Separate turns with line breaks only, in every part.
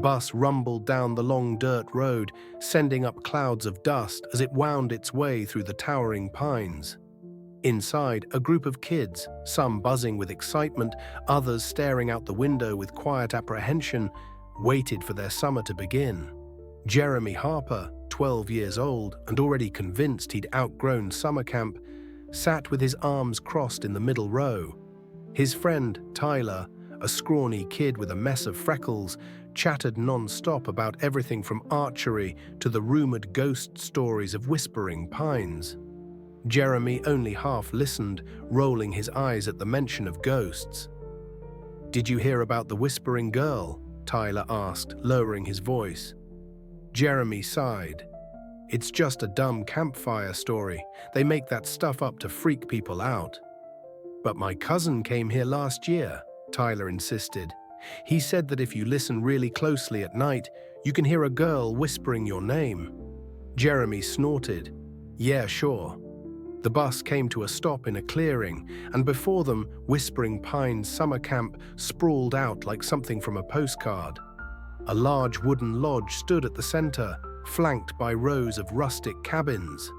bus rumbled down the long dirt road, sending up clouds of dust as it wound its way through the towering pines. Inside, a group of kids, some buzzing with excitement, others staring out the window with quiet apprehension, waited for their summer to begin. Jeremy Harper, 12 years old and already convinced he'd outgrown summer camp, sat with his arms crossed in the middle row. His friend, Tyler, a scrawny kid with a mess of freckles, chattered non-stop about everything from archery to the rumored ghost stories of Whispering Pines. Jeremy only half listened, rolling his eyes at the mention of ghosts. "Did you hear about the Whispering Girl?" Tyler asked, lowering his voice. Jeremy sighed. "It's just a dumb campfire story. They make that stuff up to freak people out." "But my cousin came here last year," Tyler insisted. "He said that if you listen really closely at night, you can hear a girl whispering your name." Jeremy snorted. "Yeah, sure." The bus came to a stop in a clearing, and before them, Whispering Pines summer camp sprawled out like something from a postcard. A large wooden lodge stood at the center, flanked by rows of rustic cabins.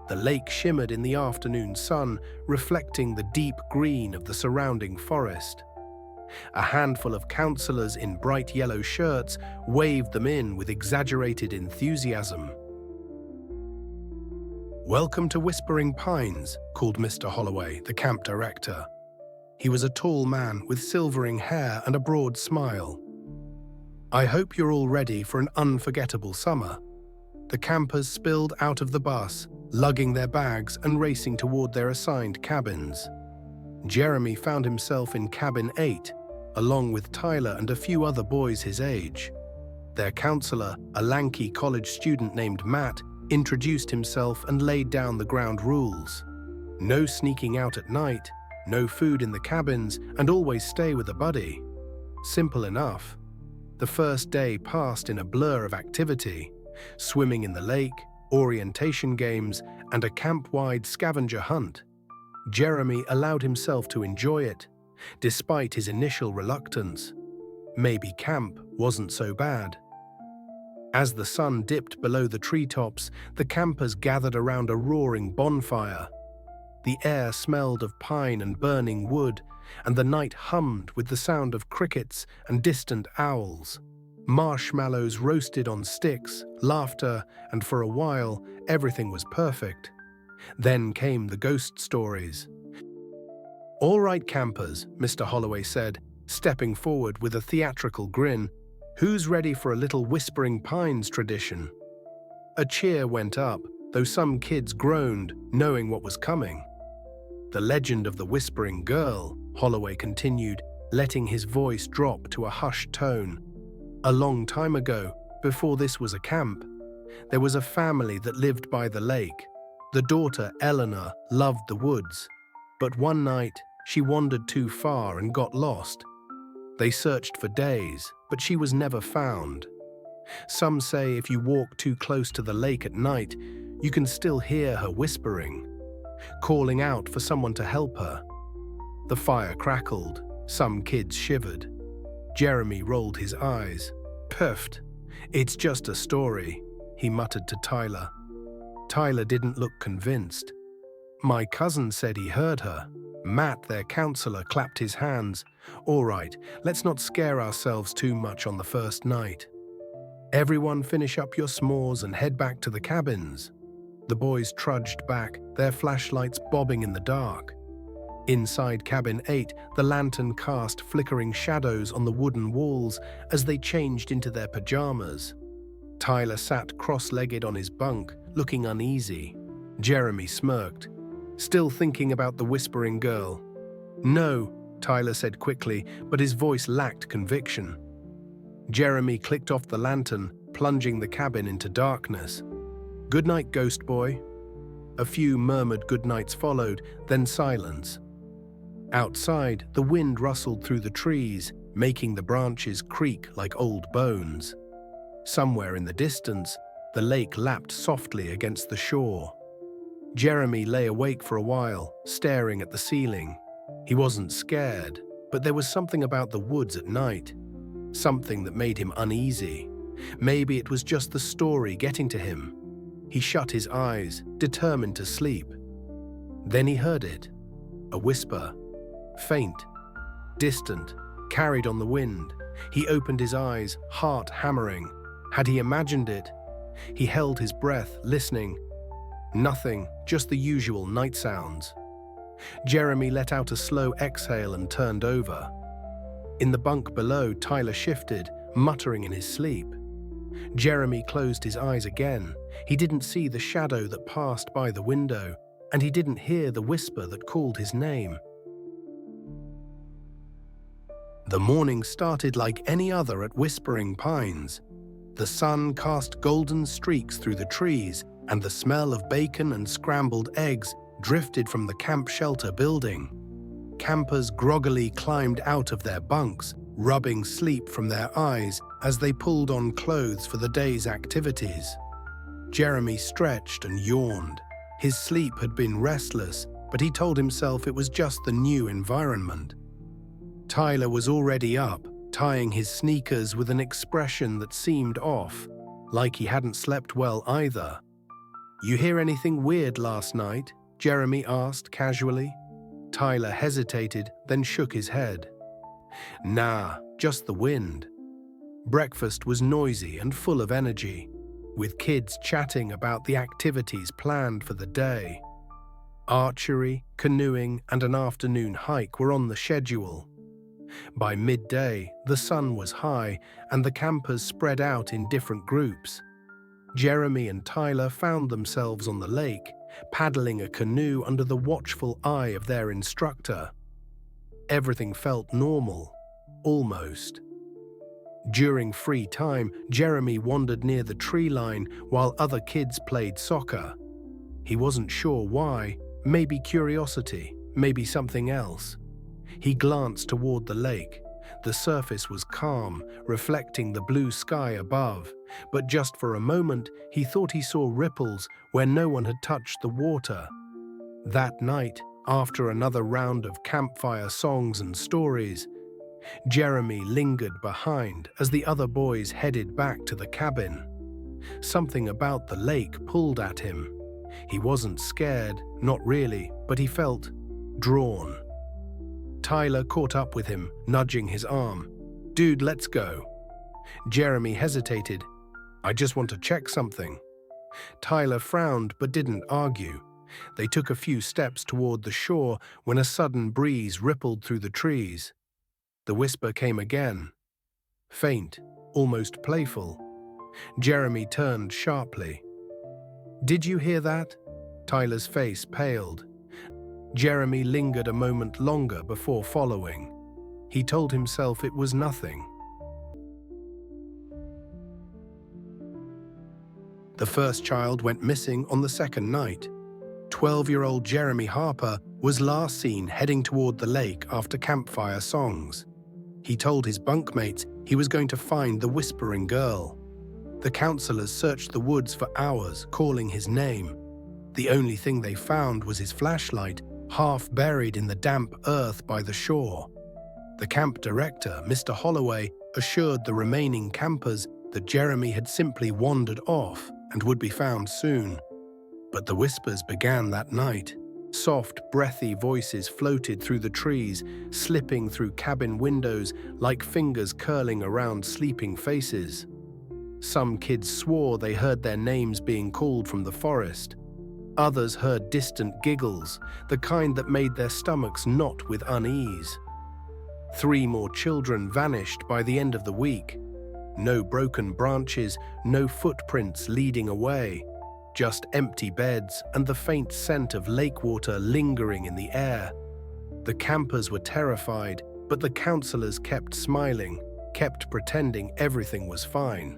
The lake shimmered in the afternoon sun, reflecting the deep green of the surrounding forest. A handful of counselors in bright yellow shirts waved them in with exaggerated enthusiasm. "Welcome to Whispering Pines," called Mr. Holloway, the camp director. He was a tall man with silvering hair and a broad smile. "I hope you're all ready for an unforgettable summer." The campers spilled out of the bus, lugging their bags and racing toward their assigned cabins. Jeremy found himself in cabin 8, along with Tyler and a few other boys his age. Their counselor, a lanky college student named Matt, introduced himself and laid down the ground rules. No sneaking out at night, no food in the cabins, and always stay with a buddy. Simple enough. The first day passed in a blur of activity: swimming in the lake, orientation games, and a camp-wide scavenger hunt. Jeremy allowed himself to enjoy it, despite his initial reluctance. Maybe camp wasn't so bad. As the sun dipped below the treetops, the campers gathered around a roaring bonfire. The air smelled of pine and burning wood, and the night hummed with the sound of crickets and distant owls. Marshmallows roasted on sticks, laughter, and for a while, everything was perfect. Then came the ghost stories. "All right, campers," Mr. Holloway said, stepping forward with a theatrical grin. "Who's ready for a little Whispering Pines tradition?" A cheer went up, though some kids groaned, knowing what was coming. "The legend of the Whispering Girl," Holloway continued, letting his voice drop to a hushed tone. "A long time ago, before this was a camp, there was a family that lived by the lake. The daughter, Eleanor, loved the woods. But one night, she wandered too far and got lost. They searched for days, but she was never found. Some say if you walk too close to the lake at night, you can still hear her whispering, calling out for someone to help her." The fire crackled. Some kids shivered. Jeremy rolled his eyes. "Puffed. It's just a story," he muttered to Tyler. Tyler didn't look convinced. "My cousin said he heard her." Matt, their counselor, clapped his hands. "All right, let's not scare ourselves too much on the first night. Everyone finish up your s'mores and head back to the cabins." The boys trudged back, their flashlights bobbing in the dark. Inside cabin 8, the lantern cast flickering shadows on the wooden walls as they changed into their pajamas. Tyler sat cross-legged on his bunk, looking uneasy. Jeremy smirked, still thinking about the Whispering Girl. "No," Tyler said quickly, but his voice lacked conviction. Jeremy clicked off the lantern, plunging the cabin into darkness. "Good night, ghost boy." A few murmured goodnights followed, then silence. Outside, the wind rustled through the trees, making the branches creak like old bones. Somewhere in the distance, the lake lapped softly against the shore. Jeremy lay awake for a while, staring at the ceiling. He wasn't scared, but there was something about the woods at night. something that made him uneasy. Maybe it was just the story getting to him. He shut his eyes, determined to sleep. Then he heard it. A whisper. Faint, distant, carried on the wind. He opened his eyes, heart hammering. Had he imagined it? He held his breath, listening. Nothing, just the usual night sounds. Jeremy let out a slow exhale and turned over. In the bunk below, Tyler shifted, muttering in his sleep. Jeremy closed his eyes again. He didn't see the shadow that passed by the window, and he didn't hear the whisper that called his name. The morning started like any other at Whispering Pines. The sun cast golden streaks through the trees, and the smell of bacon and scrambled eggs drifted from the camp shelter building. Campers groggily climbed out of their bunks, rubbing sleep from their eyes as they pulled on clothes for the day's activities. Jeremy stretched and yawned. His sleep had been restless, but he told himself it was just the new environment. Tyler was already up, tying his sneakers with an expression that seemed off, like he hadn't slept well either. "You hear anything weird last night?" Jeremy asked casually. Tyler hesitated, then shook his head. "Nah, just the wind." Breakfast was noisy and full of energy, with kids chatting about the activities planned for the day. Archery, canoeing, and an afternoon hike were on the schedule. By midday, the sun was high and the campers spread out in different groups. Jeremy and Tyler found themselves on the lake, paddling a canoe under the watchful eye of their instructor. Everything felt normal, almost. During free time, Jeremy wandered near the tree line while other kids played soccer. He wasn't sure why, maybe curiosity, maybe something else. He glanced toward the lake. The surface was calm, reflecting the blue sky above, but just for a moment he thought he saw ripples where no one had touched the water. That night, after another round of campfire songs and stories, Jeremy lingered behind as the other boys headed back to the cabin. Something about the lake pulled at him. He wasn't scared, not really, but he felt drawn. Tyler caught up with him, nudging his arm. "Dude, let's go." Jeremy hesitated. "I just want to check something." Tyler frowned but didn't argue. They took a few steps toward the shore when a sudden breeze rippled through the trees. The whisper came again. Faint, almost playful. Jeremy turned sharply. "Did you hear that?" Tyler's face paled. Jeremy lingered a moment longer before following. He told himself it was nothing. The first child went missing on the second night. 12-year-old Jeremy Harper was last seen heading toward the lake after campfire songs. He told his bunkmates he was going to find the whispering girl. The counselors searched the woods for hours, calling his name. The only thing they found was his flashlight, half buried in the damp earth by the shore. The camp director, Mr. Holloway, assured the remaining campers that Jeremy had simply wandered off and would be found soon. But the whispers began that night. Soft, breathy voices floated through the trees, slipping through cabin windows like fingers curling around sleeping faces. Some kids swore they heard their names being called from the forest. Others heard distant giggles, the kind that made their stomachs knot with unease. 3 more children vanished by the end of the week. No broken branches, no footprints leading away. Just empty beds and the faint scent of lake water lingering in the air. The campers were terrified, but the counselors kept smiling, kept pretending everything was fine.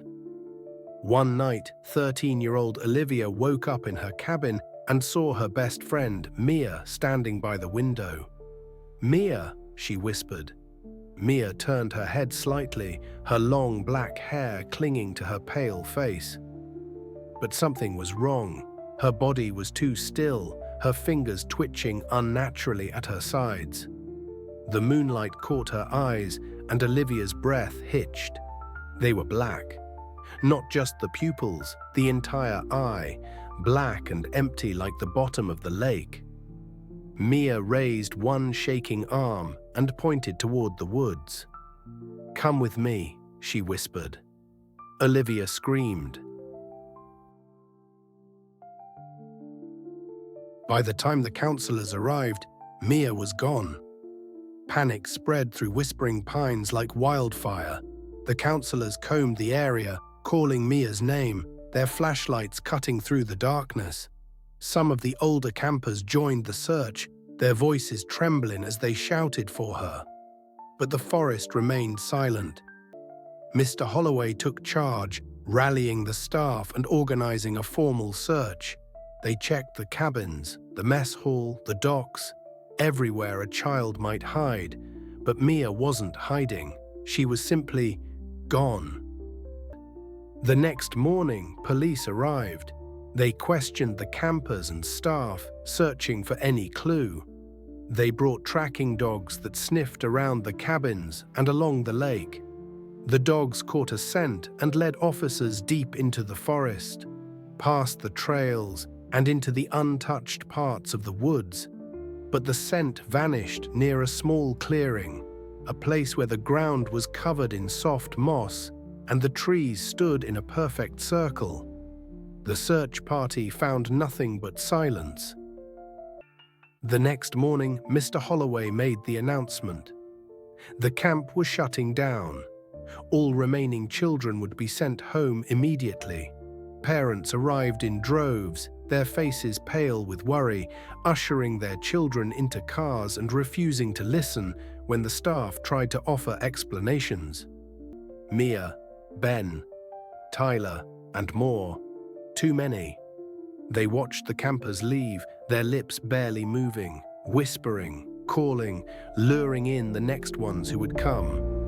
One night, 13-year-old Olivia woke up in her cabin and saw her best friend, Mia, standing by the window. "Mia," she whispered. Mia turned her head slightly, her long black hair clinging to her pale face. But something was wrong. Her body was too still, her fingers twitching unnaturally at her sides. The moonlight caught her eyes, and Olivia's breath hitched. They were black. Not just the pupils, the entire eye, black and empty like the bottom of the lake. Mia raised one shaking arm and pointed toward the woods. "Come with me," she whispered. Olivia screamed. By the time the counselors arrived, Mia was gone. Panic spread through Whispering Pines like wildfire. The counselors combed the area, calling Mia's name, their flashlights cutting through the darkness. Some of the older campers joined the search, their voices trembling as they shouted for her. But the forest remained silent. Mr. Holloway took charge, rallying the staff and organizing a formal search. They checked the cabins, the mess hall, the docks, everywhere a child might hide. But Mia wasn't hiding. She was simply gone. The next morning, police arrived. They questioned the campers and staff, searching for any clue. They brought tracking dogs that sniffed around the cabins and along the lake. The dogs caught a scent and led officers deep into the forest, past the trails and into the untouched parts of the woods. But the scent vanished near a small clearing, a place where the ground was covered in soft moss and the trees stood in a perfect circle. The search party found nothing but silence. The next morning, Mr. Holloway made the announcement. The camp was shutting down. All remaining children would be sent home immediately. Parents arrived in droves, their faces pale with worry, ushering their children into cars and refusing to listen when the staff tried to offer explanations. Mia, Ben, Tyler, and more. Too many. They watched the campers leave, their lips barely moving, whispering, calling, luring in the next ones who would come.